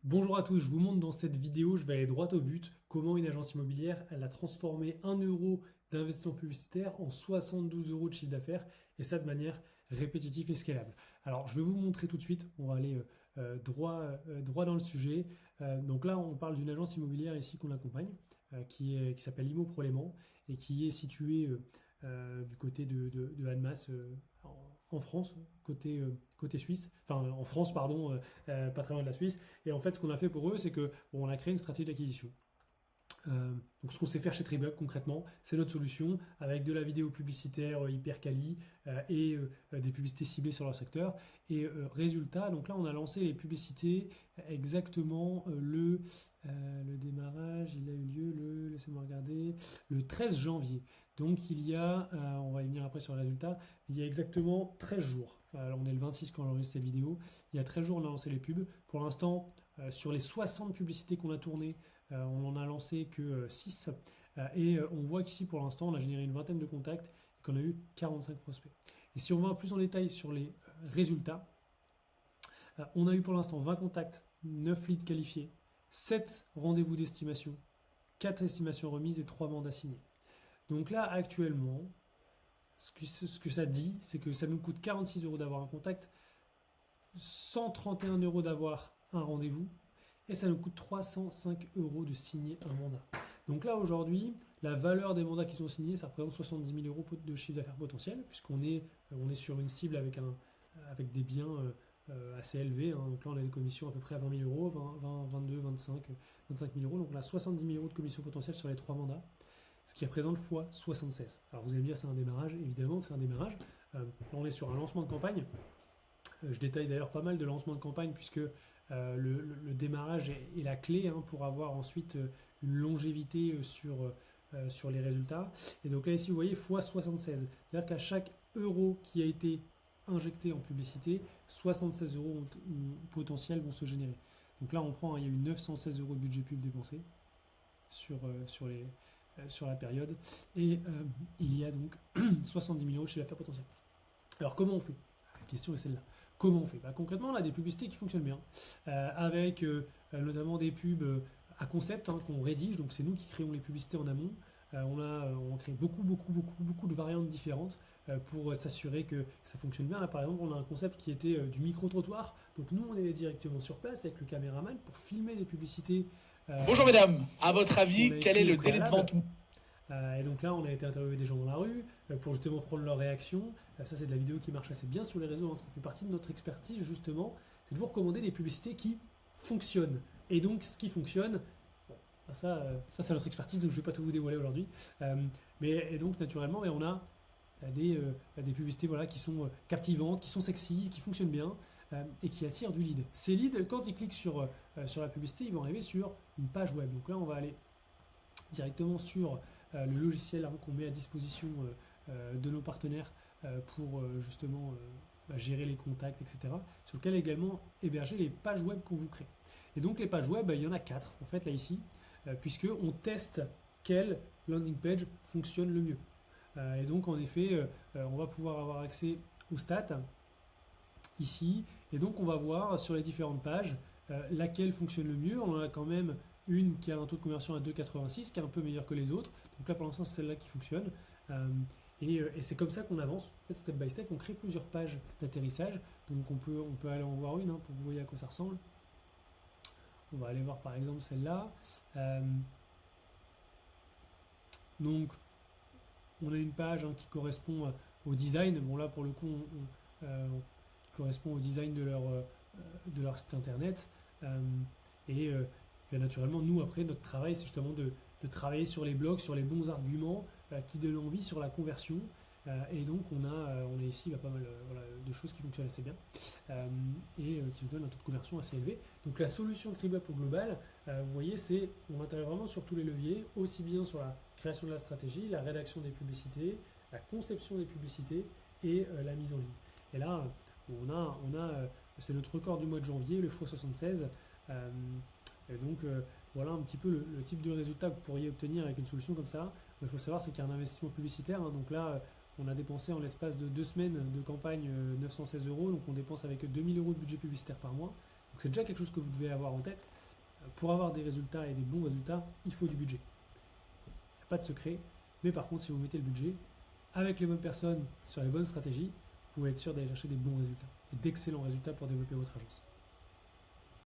Bonjour à tous, je vous montre dans cette vidéo, je vais aller droit au but, comment une agence immobilière, elle a transformé 1 euro d'investissement publicitaire en 72 euros de chiffre d'affaires, et ça de manière répétitive et scalable. Alors je vais vous montrer tout de suite, on va aller droit dans le sujet. Donc là on parle d'une agence immobilière ici qu'on accompagne, qui s'appelle Imo Pro Léman, et qui est située du côté de Annemasse, en France, côté suisse, enfin en France pardon, pas très loin de la Suisse. Et en fait, ce qu'on a fait pour eux, c'est que bon, on a créé une stratégie d'acquisition. Donc ce qu'on sait faire chez Tribup concrètement, c'est notre solution avec de la vidéo publicitaire hyper quali des publicités ciblées sur leur secteur. Et résultat, donc là on a lancé les publicités exactement le démarrage, il a eu lieu laissez-moi regarder, le 13 janvier. Donc il y a, on va y venir après sur le résultat, il y a exactement 13 jours. Alors on est le 26 quand j'enregistre cette vidéo. Il y a 13 jours on a lancé les pubs. Pour l'instant, sur les 60 publicités qu'on a tournées, on en a lancé que 6 et on voit qu'ici pour l'instant on a généré une vingtaine de contacts et qu'on a eu 45 prospects. Et si on va plus en détail sur les résultats, on a eu pour l'instant 20 contacts, 9 leads qualifiés, 7 rendez-vous d'estimation, 4 estimations remises et 3 mandats signés. Donc là actuellement, ce que ça dit, c'est que ça nous coûte 46 euros d'avoir un contact, 131 euros d'avoir un rendez-vous, et ça nous coûte 305 euros de signer un mandat. Donc là aujourd'hui, la valeur des mandats qui sont signés, ça représente 70 000 euros de chiffre d'affaires potentiel, puisqu'on est, on est sur une cible avec des biens assez élevés. Hein. Donc là on a des commissions à peu près à 20 000 euros, 22, 25 000 euros. Donc on a 70 000 euros de commission potentielle sur les 3 mandats, ce qui représente x 76. Alors vous allez me dire c'est un démarrage, évidemment que c'est un démarrage. Là on est sur un lancement de campagne. Je détaille d'ailleurs pas mal de lancements de campagne puisque le démarrage est la clé hein, pour avoir ensuite une longévité sur les résultats. Et donc là ici vous voyez x 76. C'est-à-dire qu'à chaque euro qui a été injecté en publicité, 76 euros potentiels vont se générer. Donc là on prend, hein, il y a eu 916 euros de budget pub dépensé sur la période. Et il y a donc 70 000 euros de chiffre d'affaires potentiel. Alors comment on fait? La question est celle-là. Comment on fait? Concrètement, on a des publicités qui fonctionnent bien, avec notamment des pubs à concept hein, qu'on rédige, donc c'est nous qui créons les publicités en amont. On crée beaucoup de variantes différentes pour s'assurer que ça fonctionne bien. Là, par exemple, on a un concept qui était du micro-trottoir. Donc nous, on est directement sur place avec le caméraman pour filmer des publicités. Bonjour mesdames, à votre qu'on a avis, quel est écrit au le délai de préalable. vente? Et donc là, on a été interviewer des gens dans la rue pour justement prendre leurs réactions. Ça, c'est de la vidéo qui marche assez bien sur les réseaux. Hein. Ça fait partie de notre expertise, justement. C'est de vous recommander des publicités qui fonctionnent. Et donc, ce qui fonctionne, bon, c'est notre expertise, donc je ne vais pas tout vous dévoiler aujourd'hui. Et donc, naturellement, on a des publicités voilà, qui sont captivantes, qui sont sexy, qui fonctionnent bien et qui attirent du lead. Ces leads, quand ils cliquent sur la publicité, ils vont arriver sur une page web. Donc là, on va aller directement sur le logiciel hein, qu'on met à disposition de nos partenaires pour justement gérer les contacts, etc. Sur lequel également héberger les pages web qu'on vous crée. Et donc les pages web, il y en a 4 en fait là ici, puisque on teste quelle landing page fonctionne le mieux. Et donc en effet, on va pouvoir avoir accès aux stats ici, et donc on va voir sur les différentes pages laquelle fonctionne le mieux. On en a quand même une qui a un taux de conversion à 2,86, qui est un peu meilleure que les autres. Donc là, pour l'instant, c'est celle-là qui fonctionne. Et c'est comme ça qu'on avance. En fait, step by step, on crée plusieurs pages d'atterrissage. Donc on peut aller en voir une hein, pour que vous voyez à quoi ça ressemble. On va aller voir par exemple celle-là. Donc, on a une page hein, qui correspond au design. Bon là, pour le coup, correspond au design de leur site internet. Bien naturellement, nous, après, notre travail, c'est justement de travailler sur les blogs, sur les bons arguments qui donnent envie sur la conversion. Et donc, on a ici pas mal voilà, de choses qui fonctionnent assez bien et qui nous donnent un taux de conversion assez élevé. Donc, la solution de Tribup au global, vous voyez, c'est on intervient vraiment sur tous les leviers, aussi bien sur la création de la stratégie, la rédaction des publicités, la conception des publicités et la mise en ligne. Et là, c'est notre record du mois de janvier, le x76. Et donc voilà un petit peu le type de résultat que vous pourriez obtenir avec une solution comme ça. Il faut savoir c'est qu'il y a un investissement publicitaire. Hein, donc là, on a dépensé en l'espace de 2 semaines de campagne 916 euros. Donc on dépense avec 2000 euros de budget publicitaire par mois. Donc Donc c'est déjà quelque chose que vous devez avoir en tête. Pour avoir des résultats et des bons résultats, il faut du budget. Il n'y a pas de secret, mais par contre, si vous mettez le budget, avec les bonnes personnes, sur les bonnes stratégies, vous pouvez être sûr d'aller chercher des bons résultats et d'excellents résultats pour développer votre agence.